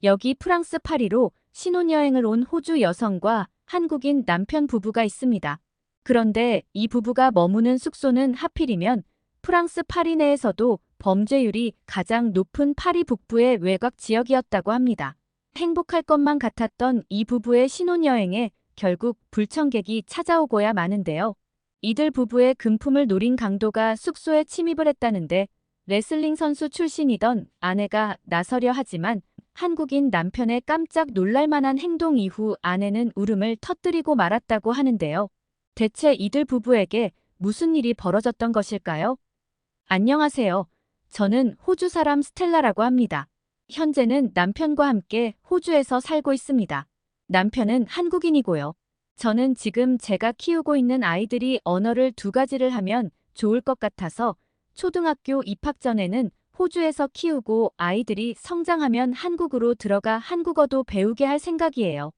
여기 프랑스 파리로 신혼여행을 온 호주 여성과 한국인 남편 부부가 있습니다. 그런데 이 부부가 머무는 숙소는 하필이면 프랑스 파리 내에서도 범죄율이 가장 높은 파리 북부의 외곽 지역이었다고 합니다. 행복할 것만 같았던 이 부부의 신혼여행에 결국 불청객이 찾아오고야 마는데요. 이들 부부의 금품을 노린 강도가 숙소에 침입을 했다는데 레슬링 선수 출신이던 아내가 나서려 하지만 한국인 남편의 깜짝 놀랄만한 행동 이후 아내는 울음을 터뜨리고 말았다고 하는데요. 대체 이들 부부에게 무슨 일이 벌어졌던 것일까요? 안녕하세요. 저는 호주 사람 스텔라라고 합니다. 현재는 남편과 함께 호주에서 살고 있습니다. 남편은 한국인이고요. 저는 지금 제가 키우고 있는 아이들이 언어를 두 가지를 하면 좋을 것 같아서 초등학교 입학 전에는 호주에서 키우고 아이들이 성장하면 한국으로 들어가 한국어도 배우게 할 생각이에요.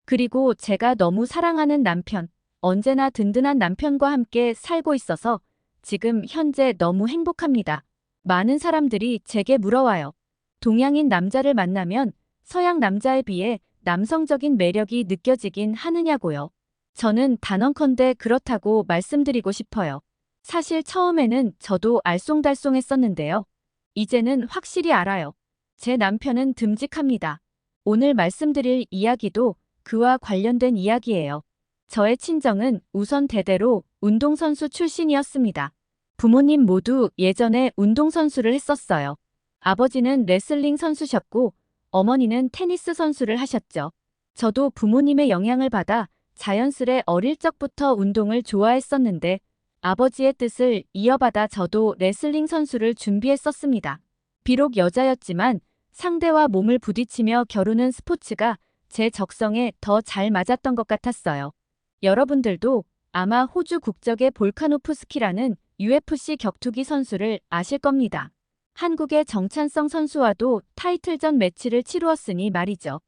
그리고 제가 너무 사랑하는 남편, 언제나 든든한 남편과 함께 살고 있어서 지금 현재 너무 행복합니다. 많은 사람들이 제게 물어와요. 동양인 남자를 만나면 서양 남자에 비해 남성적인 매력이 느껴지긴 하느냐고요. 저는 단언컨대 그렇다고 말씀드리고 싶어요. 사실 처음에는 저도 알쏭달쏭했었는데요. 이제는 확실히 알아요. 제 남편은 듬직합니다. 오늘 말씀드릴 이야기도 그와 관련된 이야기예요. 저의 친정은 우선 대대로 운동선수 출신이었습니다. 부모님 모두 예전에 운동선수를 했었어요. 아버지는 레슬링 선수셨고 어머니는 테니스 선수를 하셨죠. 저도 부모님의 영향을 받아 자연스레 어릴 적부터 운동을 좋아했었는데 아버지의 뜻을 이어받아 저도 레슬링 선수를 준비했었습니다. 비록 여자였지만 상대와 몸을 부딪히며 겨루는 스포츠가 제 적성에 더 잘 맞았던 것 같았어요. 여러분들도 아마 호주 국적의 볼카노프스키라는 UFC 격투기 선수를 아실 겁니다. 한국의 정찬성 선수와도 타이틀전 매치를 치루었으니 말이죠.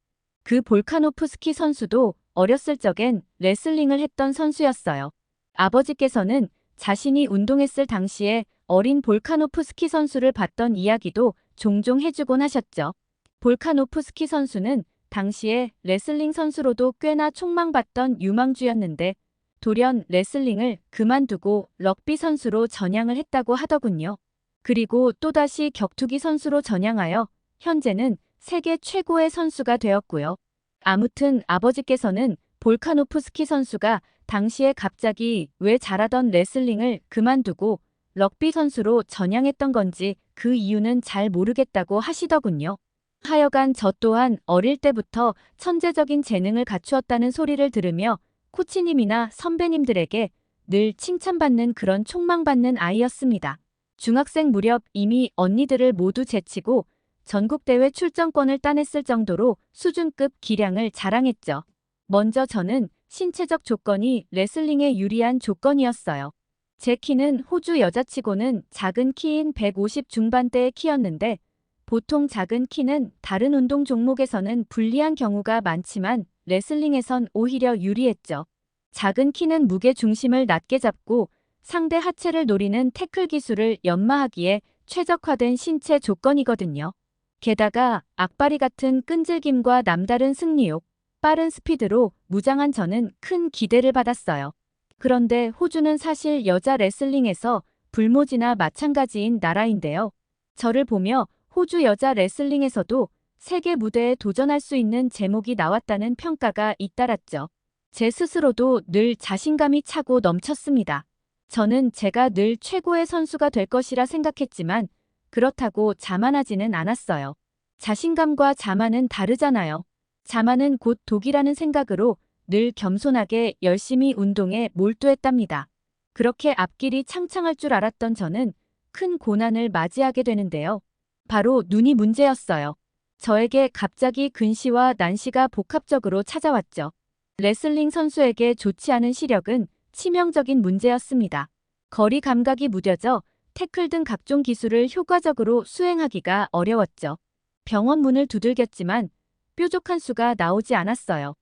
그 볼카노프스키 선수도 어렸을 적엔 레슬링을 했던 선수였어요. 아버지께서는 자신이 운동했을 당시에 어린 볼카노프스키 선수를 봤던 이야기도 종종 해주곤 하셨죠. 볼카노프스키 선수는 당시에 레슬링 선수로도 꽤나 촉망받던 유망주였는데 돌연 레슬링을 그만두고 럭비 선수로 전향을 했다고 하더군요. 그리고 또다시 격투기 선수로 전향하여 현재는 세계 최고의 선수가 되었고요. 아무튼 아버지께서는 볼카노프스키 선수가 당시에 갑자기 왜 잘하던 레슬링을 그만두고 럭비 선수로 전향했던 건지 그 이유는 잘 모르겠다고 하시더군요. 하여간 저 또한 어릴 때부터 천재적인 재능을 갖추었다는 소리를 들으며 코치님이나 선배님들에게 늘 칭찬받는 그런 촉망받는 아이였습니다. 중학생 무렵 이미 언니들을 모두 제치고 전국대회 출전권을 따냈을 정도로 수준급 기량을 자랑했죠. 먼저 저는 신체적 조건이 레슬링에 유리한 조건이었어요. 제 키는 호주 여자치고는 작은 키인 150 중반대의 키였는데 보통 작은 키는 다른 운동 종목에서는 불리한 경우가 많지만 레슬링에선 오히려 유리했죠. 작은 키는 무게 중심을 낮게 잡고 상대 하체를 노리는 태클 기술을 연마하기에 최적화된 신체 조건이거든요. 게다가 악바리 같은 끈질김과 남다른 승리욕, 빠른 스피드로 무장한 저는 큰 기대를 받았어요. 그런데 호주는 사실 여자 레슬링에서 불모지나 마찬가지인 나라인데요. 저를 보며 호주 여자 레슬링에서도 세계 무대에 도전할 수 있는 제목이 나왔다는 평가가 잇따랐죠. 제 스스로도 늘 자신감이 차고 넘쳤습니다. 저는 제가 늘 최고의 선수가 될 것이라 생각했지만 그렇다고 자만하지는 않았어요. 자신감과 자만은 다르잖아요. 자만은 곧 독이라는 생각으로 늘 겸손하게 열심히 운동에 몰두했답니다. 그렇게 앞길이 창창할 줄 알았던 저는 큰 고난을 맞이하게 되는데요. 바로 눈이 문제였어요. 저에게 갑자기 근시와 난시가 복합적으로 찾아왔죠. 레슬링 선수에게 좋지 않은 시력은 치명적인 문제였습니다. 거리 감각이 무뎌져 태클 등 각종 기술을 효과적으로 수행하기가 어려웠죠. 병원 문을 두들겼지만 뾰족한 수가 나오지 않았어요.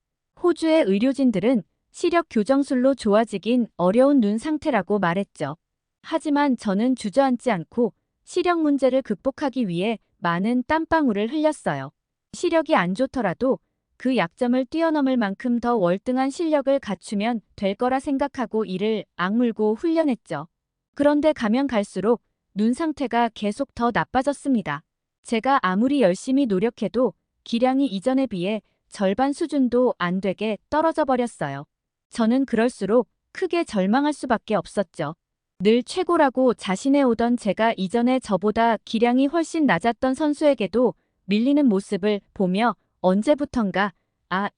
호주의 의료진들은 시력 교정술로 좋아지긴 어려운 눈 상태라고 말했죠. 하지만 저는 주저앉지 않고 시력 문제를 극복하기 위해 많은 땀방울을 흘렸어요. 시력이 안 좋더라도 그 약점을 뛰어넘을 만큼 더 월등한 실력을 갖추면 될 거라 생각하고 이를 악물고 훈련했죠. 그런데 가면 갈수록 눈 상태가 계속 더 나빠졌습니다. 제가 아무리 열심히 노력해도 기량이 이전에 비해 절반 수준도 안 되게 떨어져 버렸어요. 저는 그럴수록 크게 절망할 수밖에 없었죠. 늘 최고라고 자신해오던 제가 이전에 저보다 기량이 훨씬 낮았던 선수에게도 밀리는 모습을 보며 언제부턴가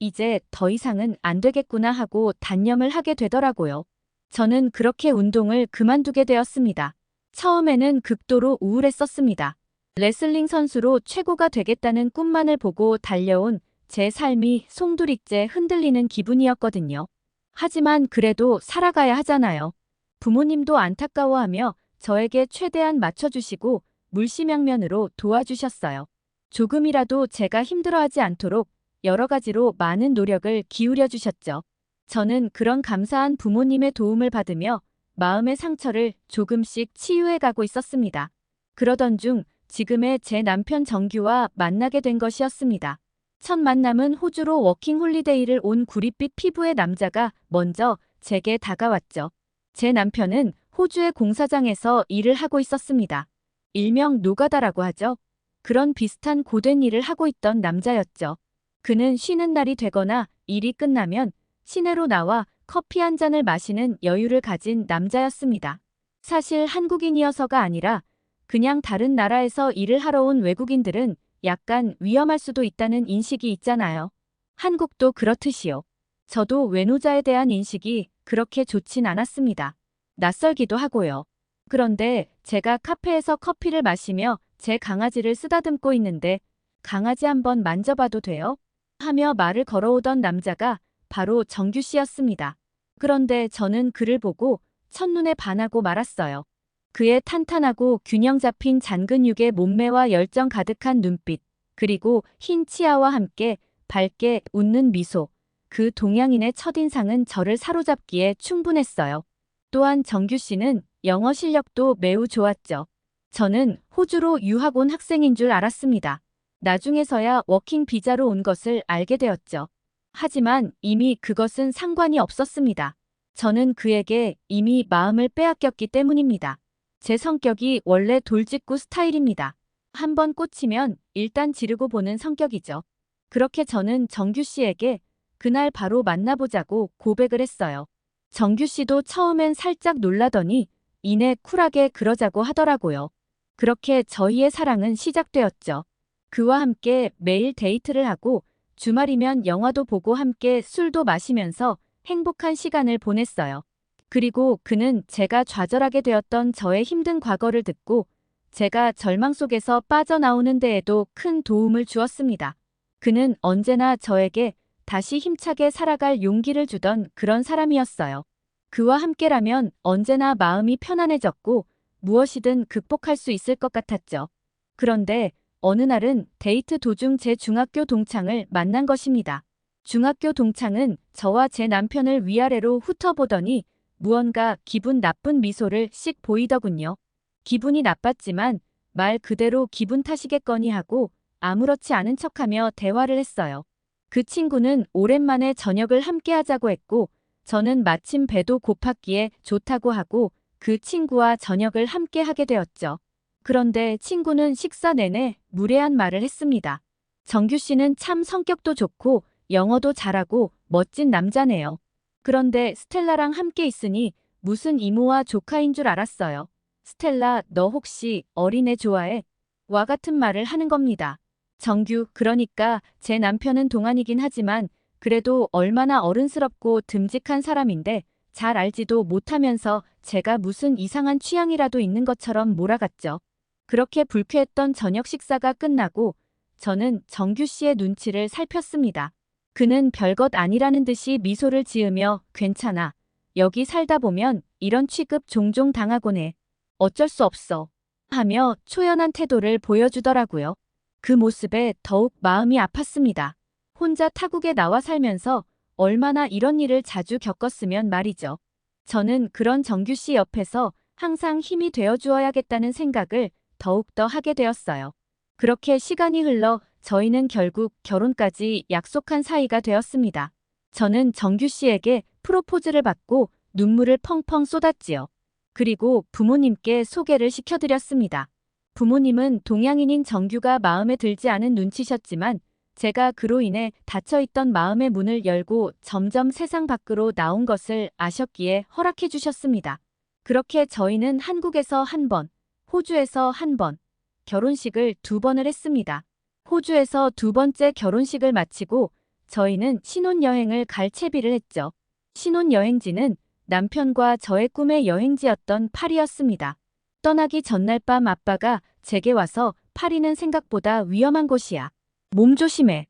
이제 더 이상은 안 되겠구나 하고 단념을 하게 되더라고요. 저는 그렇게 운동을 그만두게 되었습니다. 처음에는 극도로 우울했었습니다. 레슬링 선수로 최고가 되겠다는 꿈만을 보고 달려온 제 삶이 송두리째 흔들리는 기분이었거든요. 하지만 그래도 살아가야 하잖아요. 부모님도 안타까워하며 저에게 최대한 맞춰주시고 물심양면으로 도와주셨어요. 조금이라도 제가 힘들어하지 않도록 여러 가지로 많은 노력을 기울여 주셨죠. 저는 그런 감사한 부모님의 도움을 받으며 마음의 상처를 조금씩 치유해 가고 있었습니다. 그러던 중 지금의 제 남편 정규와 만나게 된 것이었습니다. 첫 만남은 호주로 워킹 홀리데이를 온 구릿빛 피부의 남자가 먼저 제게 다가왔죠. 제 남편은 호주의 공사장에서 일을 하고 있었습니다. 일명 노가다라고 하죠. 그런 비슷한 고된 일을 하고 있던 남자였죠. 그는 쉬는 날이 되거나 일이 끝나면 시내로 나와 커피 한 잔을 마시는 여유를 가진 남자였습니다. 사실 한국인이어서가 아니라 그냥 다른 나라에서 일을 하러 온 외국인들은 약간 위험할 수도 있다는 인식이 있잖아요. 한국도 그렇듯이요. 저도 외노자에 대한 인식이 그렇게 좋진 않았습니다. 낯설기도 하고요. 그런데 제가 카페에서 커피를 마시며 제 강아지를 쓰다듬고 있는데 강아지 한번 만져봐도 돼요? 하며 말을 걸어오던 남자가 바로 정규 씨였습니다. 그런데 저는 그를 보고 첫눈에 반하고 말았어요. 그의 탄탄하고 균형 잡힌 잔근육의 몸매와 열정 가득한 눈빛, 그리고 흰 치아와 함께 밝게 웃는 미소, 그 동양인의 첫인상은 저를 사로잡기에 충분했어요. 또한 정규 씨는 영어 실력도 매우 좋았죠. 저는 호주로 유학 온 학생인 줄 알았습니다. 나중에서야 워킹 비자로 온 것을 알게 되었죠. 하지만 이미 그것은 상관이 없었습니다. 저는 그에게 이미 마음을 빼앗겼기 때문입니다. 제 성격이 원래 돌직구 스타일입니다. 한번 꽂히면 일단 지르고 보는 성격이죠. 그렇게 저는 정규 씨에게 그날 바로 만나보자고 고백을 했어요. 정규 씨도 처음엔 살짝 놀라더니 이내 쿨하게 그러자고 하더라고요. 그렇게 저희의 사랑은 시작되었죠. 그와 함께 매일 데이트를 하고 주말이면 영화도 보고 함께 술도 마시면서 행복한 시간을 보냈어요. 그리고 그는 제가 좌절하게 되었던 저의 힘든 과거를 듣고 제가 절망 속에서 빠져나오는 데에도 큰 도움을 주었습니다. 그는 언제나 저에게 다시 힘차게 살아갈 용기를 주던 그런 사람이었어요. 그와 함께라면 언제나 마음이 편안해졌고 무엇이든 극복할 수 있을 것 같았죠. 그런데 어느 날은 데이트 도중 제 중학교 동창을 만난 것입니다. 중학교 동창은 저와 제 남편을 위아래로 훑어보더니 무언가 기분 나쁜 미소를 씩 보이더군요. 기분이 나빴지만 말 그대로 기분 탓이겠거니 하고 아무렇지 않은 척하며 대화를 했어요. 그 친구는 오랜만에 저녁을 함께 하자고 했고 저는 마침 배도 고팠기에 좋다고 하고 그 친구와 저녁을 함께 하게 되었죠. 그런데 친구는 식사 내내 무례한 말을 했습니다. 정규 씨는 참 성격도 좋고 영어도 잘하고 멋진 남자네요. 그런데 스텔라랑 함께 있으니 무슨 이모와 조카인 줄 알았어요. 스텔라, 너 혹시 어린애 좋아해? 와 같은 말을 하는 겁니다. 정규, 그러니까 제 남편은 동안이긴 하지만 그래도 얼마나 어른스럽고 듬직한 사람인데 잘 알지도 못하면서 제가 무슨 이상한 취향이라도 있는 것처럼 몰아갔죠. 그렇게 불쾌했던 저녁 식사가 끝나고 저는 정규 씨의 눈치를 살폈습니다. 그는 별것 아니라는 듯이 미소를 지으며 괜찮아. 여기 살다 보면 이런 취급 종종 당하곤 해. 어쩔 수 없어. 하며 초연한 태도를 보여주더라고요. 그 모습에 더욱 마음이 아팠습니다. 혼자 타국에 나와 살면서 얼마나 이런 일을 자주 겪었으면 말이죠. 저는 그런 정규 씨 옆에서 항상 힘이 되어주어야겠다는 생각을 더욱더 하게 되었어요. 그렇게 시간이 흘러 저희는 결국 결혼까지 약속한 사이가 되었습니다. 저는 정규 씨에게 프로포즈를 받고 눈물을 펑펑 쏟았지요. 그리고 부모님께 소개를 시켜드렸습니다. 부모님은 동양인인 정규가 마음에 들지 않은 눈치셨지만 제가 그로 인해 닫혀있던 마음의 문을 열고 점점 세상 밖으로 나온 것을 아셨기에 허락해 주셨습니다. 그렇게 저희는 한국에서 한 번, 호주에서 한 번, 결혼식을 2번을 했습니다. 호주에서 2번째 결혼식을 마치고 저희는 신혼여행을 갈 채비를 했죠. 신혼여행지는 남편과 저의 꿈의 여행지였던 파리였습니다. 떠나기 전날 밤 아빠가 제게 와서 파리는 생각보다 위험한 곳이야. 몸 조심해.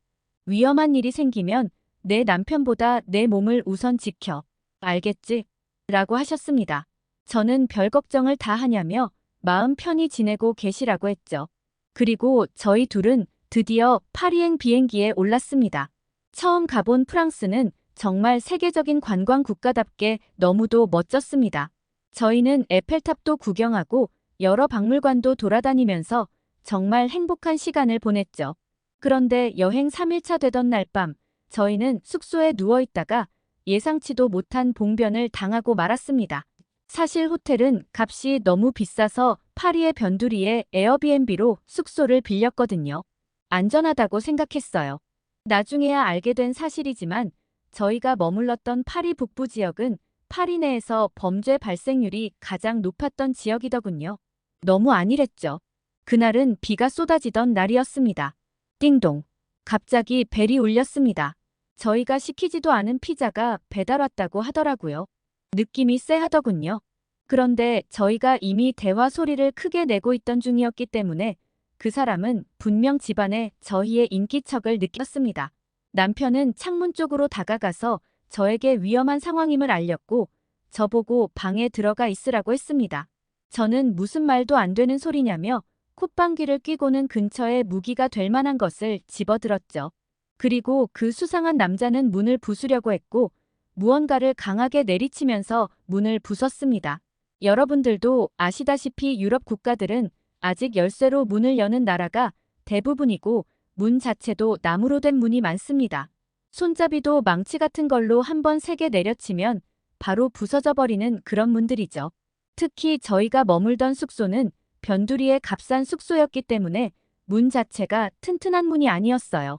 위험한 일이 생기면 내 남편보다 내 몸을 우선 지켜. 알겠지? 라고 하셨습니다. 저는 별 걱정을 다 하냐며 마음 편히 지내고 계시라고 했죠. 그리고 저희 둘은 드디어 파리행 비행기에 올랐습니다. 처음 가본 프랑스는 정말 세계적인 관광 국가답게 너무도 멋졌습니다. 저희는 에펠탑도 구경하고 여러 박물관도 돌아다니면서 정말 행복한 시간을 보냈죠. 그런데 여행 3일차 되던 날 밤, 저희는 숙소에 누워있다가 예상치도 못한 봉변을 당하고 말았습니다. 사실 호텔은 값이 너무 비싸서 파리의 변두리에 에어비앤비로 숙소를 빌렸거든요. 안전하다고 생각했어요. 나중에야 알게 된 사실이지만 저희가 머물렀던 파리 북부 지역은 파리 내에서 범죄 발생률이 가장 높았던 지역이더군요. 너무 안일했죠. 그날은 비가 쏟아지던 날이었습니다. 띵동. 갑자기 벨이 울렸습니다. 저희가 시키지도 않은 피자가 배달 왔다고 하더라고요. 느낌이 쎄하더군요. 그런데 저희가 이미 대화 소리를 크게 내고 있던 중이었기 때문에 그 사람은 분명 집안에 저희의 인기척을 느꼈습니다. 남편은 창문 쪽으로 다가가서 저에게 위험한 상황임을 알렸고 저보고 방에 들어가 있으라고 했습니다. 저는 무슨 말도 안 되는 소리냐며 콧방귀를 뀌고는 근처에 무기가 될 만한 것을 집어들었죠. 그리고 그 수상한 남자는 문을 부수려고 했고 무언가를 강하게 내리치면서 문을 부쉈습니다. 여러분들도 아시다시피 유럽 국가들은 아직 열쇠로 문을 여는 나라가 대부분이고 문 자체도 나무로 된 문이 많습니다. 손잡이도 망치 같은 걸로 한번 세게 내려치면 바로 부서져 버리는 그런 문들이죠. 특히 저희가 머물던 숙소는 변두리의 값싼 숙소였기 때문에 문 자체가 튼튼한 문이 아니었어요.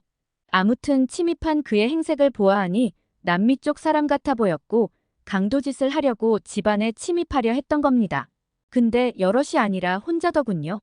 아무튼 침입한 그의 행색을 보아하니 남미 쪽 사람 같아 보였고 강도짓을 하려고 집안에 침입하려 했던 겁니다. 근데 여럿이 아니라 혼자더군요.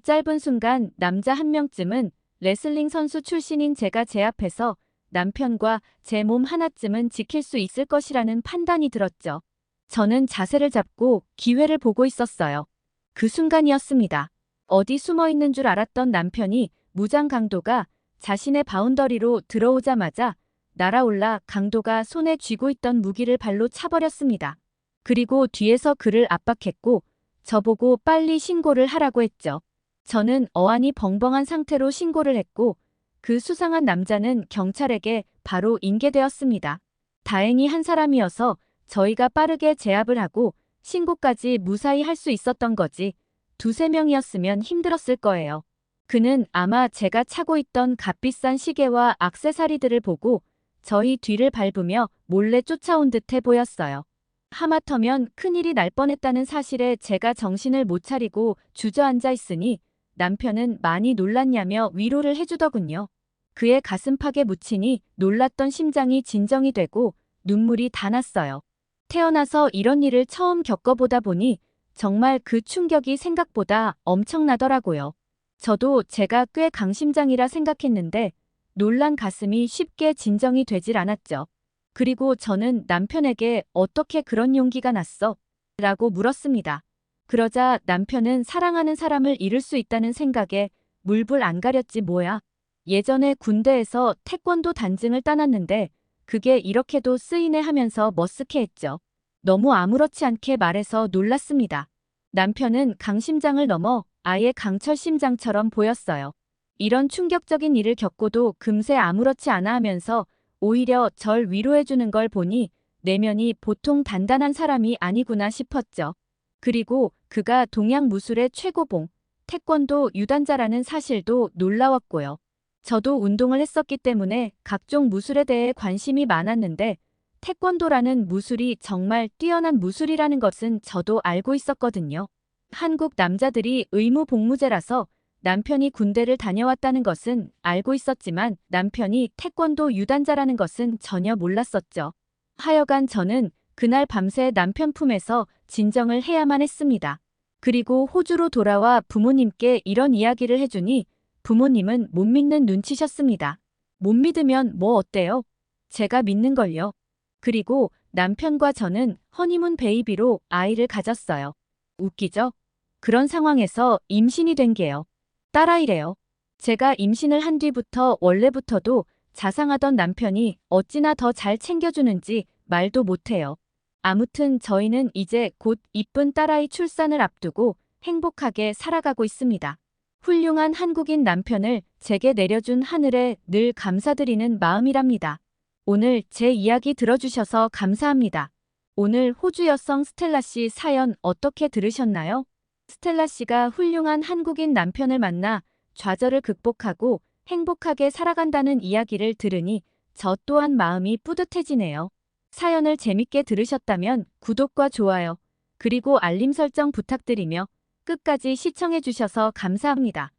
짧은 순간 남자 한 명쯤은 레슬링 선수 출신인 제가 제 앞에서 남편과 제 몸 하나쯤은 지킬 수 있을 것이라는 판단이 들었죠. 저는 자세를 잡고 기회를 보고 있었어요. 그 순간이었습니다. 어디 숨어 있는 줄 알았던 남편이 무장 강도가 자신의 바운더리로 들어오자마자 날아올라 강도가 손에 쥐고 있던 무기를 발로 차버렸습니다. 그리고 뒤에서 그를 압박했고 저보고 빨리 신고를 하라고 했죠. 저는 어안이 벙벙한 상태로 신고를 했고 그 수상한 남자는 경찰에게 바로 인계되었습니다. 다행히 한 사람이어서 저희가 빠르게 제압을 하고 신고까지 무사히 할 수 있었던 거지 2~3명이었으면 힘들었을 거예요. 그는 아마 제가 차고 있던 값비싼 시계와 액세서리들을 보고 저희 뒤를 밟으며 몰래 쫓아온 듯해 보였어요. 하마터면 큰일이 날 뻔했다는 사실에 제가 정신을 못 차리고 주저앉아 있으니 남편은 많이 놀랐냐며 위로를 해주더군요. 그의 가슴팍에 묻히니 놀랐던 심장이 진정이 되고 눈물이 다 났어요. 태어나서 이런 일을 처음 겪어보다 보니 정말 그 충격이 생각보다 엄청나더라고요. 저도 제가 꽤 강심장이라 생각했는데 놀란 가슴이 쉽게 진정이 되질 않았죠. 그리고 저는 남편에게 어떻게 그런 용기가 났어? 라고 물었습니다. 그러자 남편은 사랑하는 사람을 잃을 수 있다는 생각에 물불 안 가렸지 뭐야. 예전에 군대에서 태권도 단증을 따놨는데 그게 이렇게도 쓰이네 하면서 머쓱해했죠. 너무 아무렇지 않게 말해서 놀랐습니다. 남편은 강심장을 넘어 아예 강철심장처럼 보였어요. 이런 충격적인 일을 겪고도 금세 아무렇지 않아 하면서 오히려 절 위로해주는 걸 보니 내면이 보통 단단한 사람이 아니구나 싶었죠. 그리고 그가 동양 무술의 최고봉, 태권도 유단자라는 사실도 놀라웠고요. 저도 운동을 했었기 때문에 각종 무술에 대해 관심이 많았는데 태권도라는 무술이 정말 뛰어난 무술이라는 것은 저도 알고 있었거든요. 한국 남자들이 의무복무제라서 남편이 군대를 다녀왔다는 것은 알고 있었지만 남편이 태권도 유단자라는 것은 전혀 몰랐었죠. 하여간 저는 그날 밤새 남편 품에서 진정을 해야만 했습니다. 그리고 호주로 돌아와 부모님께 이런 이야기를 해주니 부모님은 못 믿는 눈치셨습니다. 못 믿으면 뭐 어때요? 제가 믿는걸요. 그리고 남편과 저는 허니문 베이비로 아이를 가졌어요. 웃기죠? 그런 상황에서 임신이 된 게요. 딸아이래요. 제가 임신을 한 뒤부터 원래부터도 자상하던 남편이 어찌나 더 잘 챙겨주는지 말도 못해요. 아무튼 저희는 이제 곧 이쁜 딸아이 출산을 앞두고 행복하게 살아가고 있습니다. 훌륭한 한국인 남편을 제게 내려준 하늘에 늘 감사드리는 마음이랍니다. 오늘 제 이야기 들어주셔서 감사합니다. 오늘 호주 여성 스텔라 씨 사연 어떻게 들으셨나요? 스텔라 씨가 훌륭한 한국인 남편을 만나 좌절을 극복하고 행복하게 살아간다는 이야기를 들으니 저 또한 마음이 뿌듯해지네요. 사연을 재밌게 들으셨다면 구독과 좋아요, 그리고 알림 설정 부탁드리며 끝까지 시청해 주셔서 감사합니다.